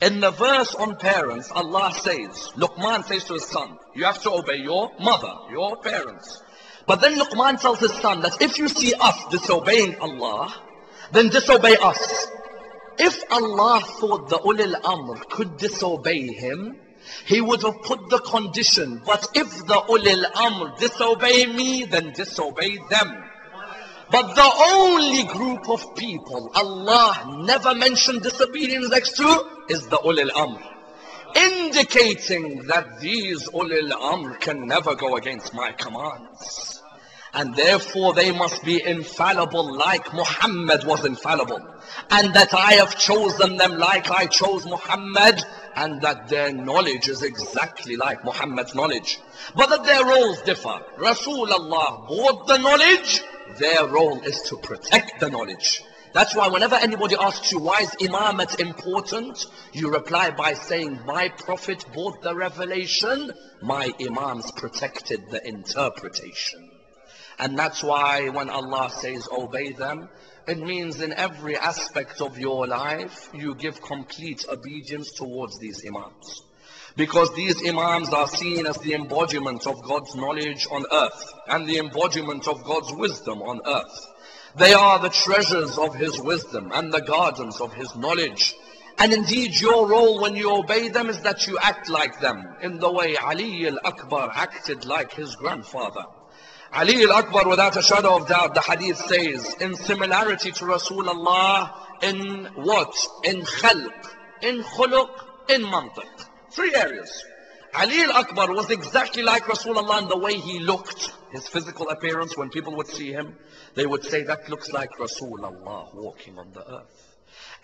A: In the verse on parents, Allah says, Luqman says to his son, you have to obey your mother, your parents. But then Luqman tells his son that if you see us disobeying Allah, then disobey us. If Allah thought the Ulul Amr could disobey Him, He would have put the condition, but if the Ulul Amr disobey me, then disobey them. But the only group of people Allah never mentioned disobedience next to is the Ulul Amr, indicating that these Ulul Amr can never go against my commands. And therefore they must be infallible like Muhammad was infallible. And that I have chosen them like I chose Muhammad, and that their knowledge is exactly like Muhammad's knowledge. But that their roles differ. Rasulullah brought the knowledge, their role is to protect the knowledge. That's why whenever anybody asks you, why is imamat important? You reply by saying, my prophet brought the revelation, my imams protected the interpretation. And that's why when Allah says, obey them, it means in every aspect of your life, you give complete obedience towards these imams. Because these imams are seen as the embodiment of God's knowledge on earth, and the embodiment of God's wisdom on earth. They are the treasures of His wisdom and the gardens of His knowledge. And indeed your role when you obey them is that you act like them, in the way Ali al-Akbar acted like his grandfather. Ali al-Akbar, without a shadow of doubt, the hadith says, in similarity to Rasulullah, in what? In khalq, in khuluq, in mantiq. 3 areas. Ali al-Akbar was exactly like Rasulullah in the way he looked, his physical appearance. When people would see him, they would say, that looks like Rasulullah walking on the earth.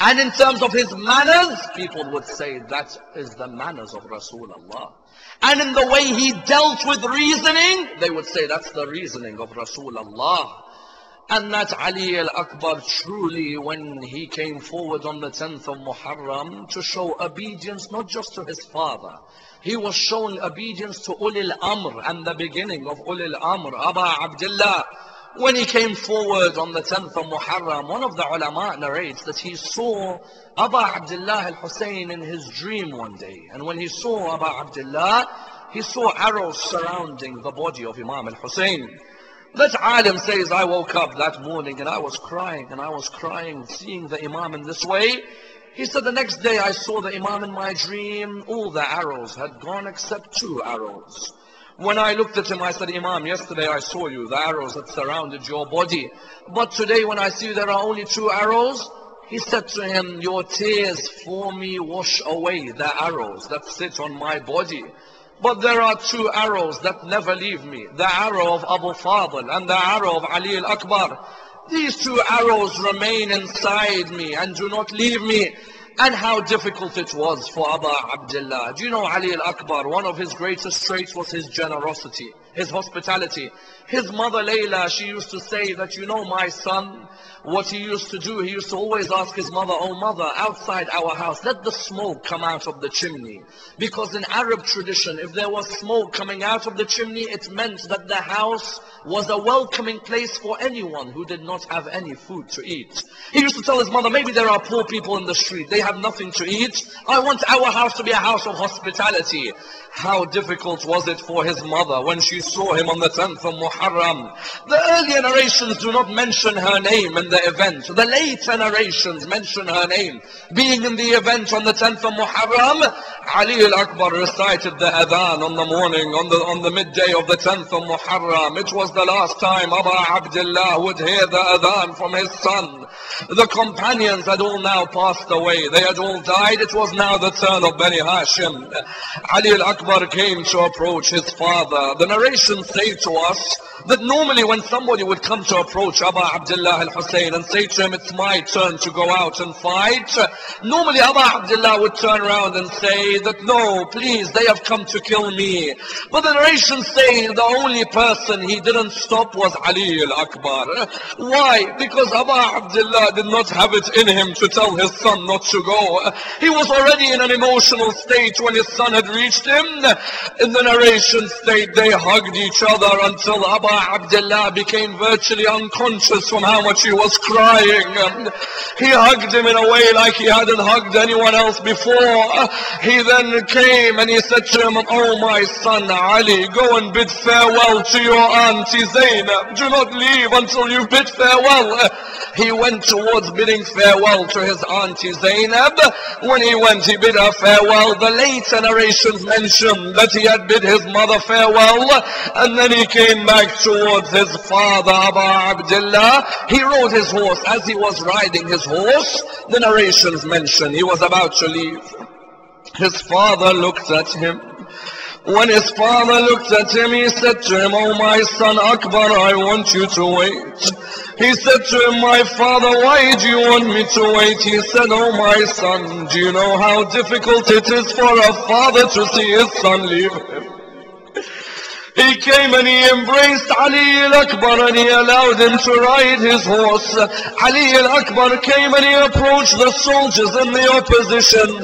A: And in terms of his manners, people would say, that is the manners of Rasulullah. And in the way he dealt with reasoning, they would say, that's the reasoning of Rasulullah. And that Ali al-Akbar truly, when he came forward on the 10th of Muharram to show obedience not just to his father, he was showing obedience to Ulul Amr, and the beginning of Ulul Amr, Aba Abdullah. When he came forward on the 10th of Muharram, one of the ulama narrates that he saw Aba Abdullah al-Hussein in his dream one day. And when he saw Aba Abdullah, he saw arrows surrounding the body of Imam al-Hussein. That alim says, I woke up that morning and I was crying, seeing the Imam in this way. He said, the next day I saw the Imam in my dream, all the arrows had gone except 2 arrows. When I looked at him, I said, Imam, yesterday I saw you, the arrows that surrounded your body. But today when I see you, there are only 2 arrows. He said to him, your tears for me wash away the arrows that sit on my body. But there are 2 arrows that never leave me. The arrow of Abu Fadl and the arrow of Ali al-Akbar. These 2 arrows remain inside me and do not leave me. And how difficult it was for Abu Abdullah. Do you know Ali al-Akbar, one of his greatest traits was his generosity, his hospitality. His mother Layla, she used to say that, you know my son, what he used to do, he used to always ask his mother, oh mother, outside our house, let the smoke come out of the chimney. Because in Arab tradition, if there was smoke coming out of the chimney, it meant that the house was a welcoming place for anyone who did not have any food to eat. He used to tell his mother, maybe there are poor people in the street, they have nothing to eat. I want our house to be a house of hospitality. How difficult was it for his mother when she saw him on the 10th of Muharram. The earlier narrations do not mention her name in the event. The later narrations mention her name. Being in the event on the 10th of Muharram, Ali al-Akbar recited the adhan on the morning, on the midday of the 10th of Muharram. It was the last time Abu Abdullah would hear the adhan from his son. The companions had all now passed away. They had all died. It was now the turn of Bani Hashim. Ali al-Akbar came to approach his father. The narrations say to us that normally when somebody would come to approach Abu Abdullah al-Hussein and say to him, it's my turn to go out and fight, normally Abu Abdullah would turn around and say that no, please, they have come to kill me. But the narrations say the only person he didn't stop was Ali al-Akbar. Why? Because Abu Abdullah did not have it in him to tell his son not to go. He was already in an emotional state when his son had reached him. In the narration state, they hugged each other until Abu Abdullah became virtually unconscious from how much he was crying. He hugged him in a way like he hadn't hugged anyone else before. He then came and he said to him, oh my son Ali, go and bid farewell to your auntie Zainab. Do not leave until you bid farewell. He went towards bidding farewell to his auntie Zainab. When he went, he bid her farewell. The later narrations mention that he had bid his mother farewell, and then he came back towards his father, Abu Abdullah. He rode his horse. As he was riding his horse, the narrations mention he was about to leave. His father looked at him. When his father looked at him, he said to him, oh my son Akbar, I want you to wait. He said to him, my father, why do you want me to wait? He said, oh my son, do you know how difficult it is for a father to see his son leave him? He came and he embraced Ali al-Akbar and he allowed him to ride his horse. Ali al-Akbar came and he approached the soldiers in the opposition.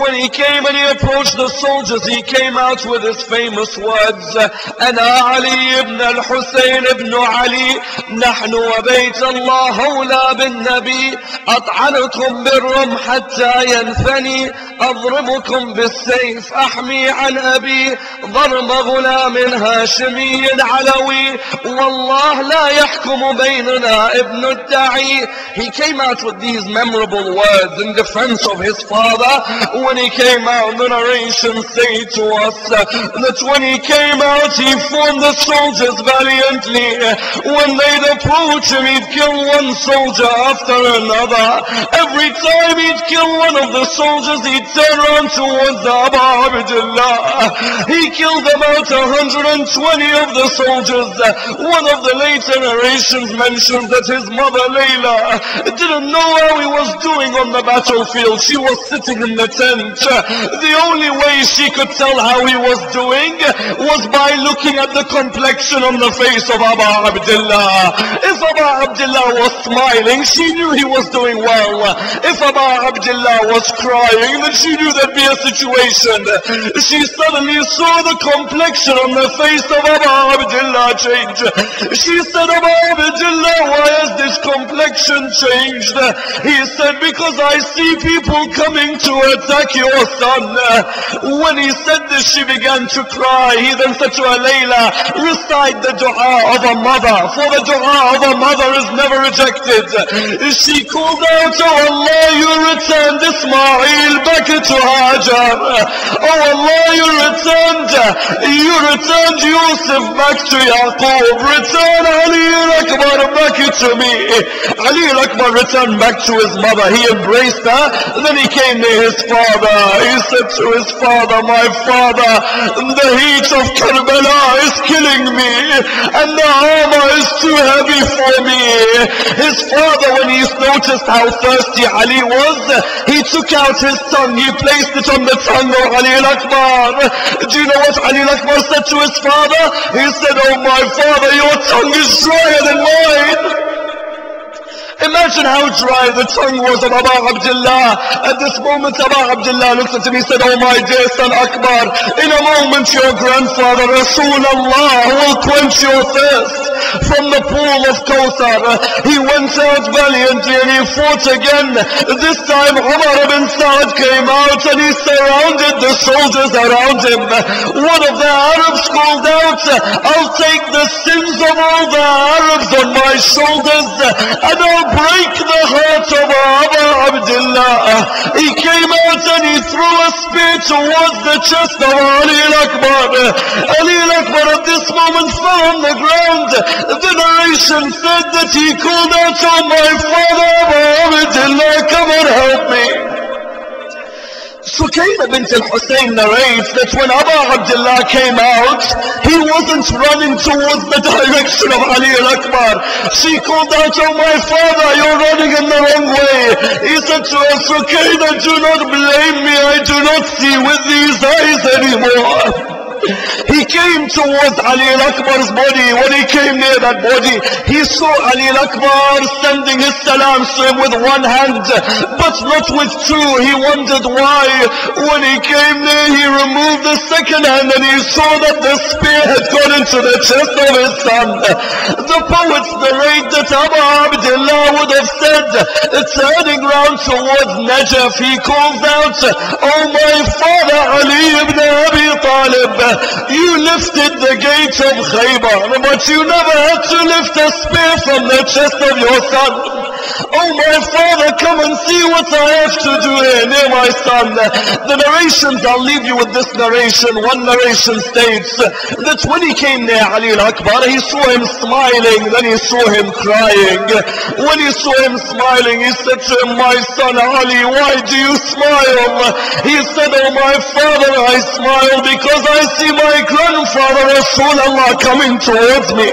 A: When he came and he approached the soldiers, he came out with his famous words, Ana Ali ibn al-Husayn ibn Ali, nahnu wa bayt Allah hawla bin Nabi, at'anukum birrum hatta yanfani, adribukum bis-sayf, ahmi an abi, darba ghulamin هاشمي علوي والله لا يحكم بيننا ابن الدعي. He came out with these memorable words in defense of his father. When he came out, the narrations say to us that when he came out, he fought the soldiers valiantly. When they'd approach him, he'd kill one soldier after another. Every time he'd kill one of the soldiers, he'd turn around towards Abu Abdullah. He killed about 120 of the soldiers. One of the later narrations mentions that his mother Layla didn't know how he was doing on the battlefield. She was sitting in the tent. The only way she could tell how he was doing was by looking at the complexion on the face of Abu Abdullah. If Abu Abdullah was smiling, she knew he was doing well. If Abu Abdullah was crying, then she knew there'd be a situation. She suddenly saw the complexion on the face of Abu Abdullah change. She said, Abu Abdullah, why has this complexion changed? He said, because I see people coming to attack your son. When he said this, she began to cry. He then said to her, Layla, recite the dua of a mother, for the dua of a mother is never rejected. She called out, oh Allah, you returned Ismail back to Hajar. Oh Allah, you returned
B: Send Yusuf back to Yaqub. Return Ali al-Akbar back to me. Ali al-Akbar returned back to his mother. He embraced her. Then he came near his father. He said to his father, my father, the heat of Karbala is killing me, and the armor is too heavy for me. His father, when he noticed how thirsty Ali was, he took out his tongue. He placed it on the tongue of Ali al-Akbar. Do you know what Ali al-Akbar said to his father? He said, oh my father, your tongue is drier than mine. Imagine how dry the tongue was of Abu Abdullah. At this moment, Abu Abdullah looked at him. He said, oh my dear son Akbar, in a moment your grandfather Rasulullah will quench your thirst from the pool of Kawthar. He went out valiantly and he fought again. This time Umar ibn Sa'd came out and he surrounded the soldiers around him. One of the Arabs called out, I'll take the sins of all the Arabs on my shoulders and I'll break the heart of Abu Abdullah. He came out and he threw a spear towards the chest of Ali al-Akbar. Ali al-Akbar at this moment fell on the ground. The narration said that he called out, oh my father Abu Abdullah, come and help me. Sukayna bint al-Hussein narrates that when Abu Abdullah came out, he wasn't running towards the direction of Ali al-Akbar. She called out, oh my father, you're running in the wrong way. He said to her, Sukayna, do not blame me, I do not see with these eyes anymore. He came towards Ali al-Akbar's body. When he came near that body, he saw Ali al-Akbar sending his salams to him with one hand, but not with two. He wondered why. When he came near, he removed the second hand and he saw that the spear had gone into the chest of his son. The poets narrate that Abu Abdullah would have said, turning round towards Najaf, he calls out, oh my father Ali ibn Abi Talib, you lifted the gate of Khaybar, but you never had to lift a spear from the chest of your son. Oh my father, come and see what I have to do here near my son. The narrations, I'll leave you with this narration. One narration states that when he came near Ali al-Akbar, he saw him smiling, then he saw him crying. When he saw him smiling, he said to him, my son Ali, why do you smile? He said, oh my father, I smile because I see my grandfather Rasulullah coming towards me.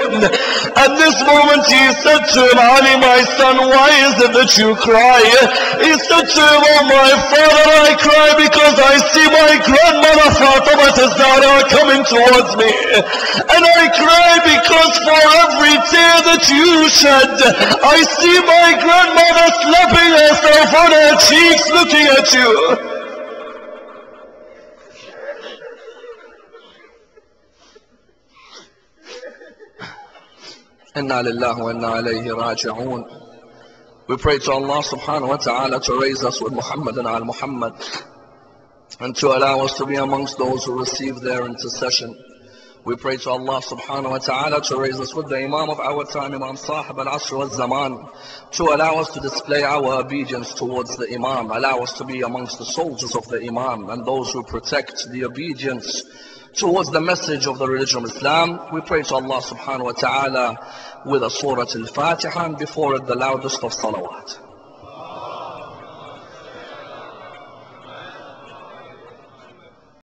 B: At this moment he said to him, Ali, my son, why is it that you cry? He said to him, oh my father, I cry because I see my grandmother Fatima Zahra coming towards me. And I cry because for every tear that you shed, I see my grandmother slapping herself on her cheeks looking at you.
A: Inna lillahi wa inna alayhi raji'un. We pray to Allah subhanahu wa ta'ala to raise us with Muhammad and al-Muhammad, and to allow us to be amongst those who receive their intercession. We pray to Allah subhanahu wa ta'ala to raise us with the Imam of our time, Imam Sahib al-Asr wal-Zaman, to allow us to display our obedience towards the Imam, allow us to be amongst the soldiers of the Imam and those who protect the obedience towards the message of the religion of Islam. We pray to Allah subhanahu wa ta'ala with a Surah Al-Fatiha and before it the loudest of salawat.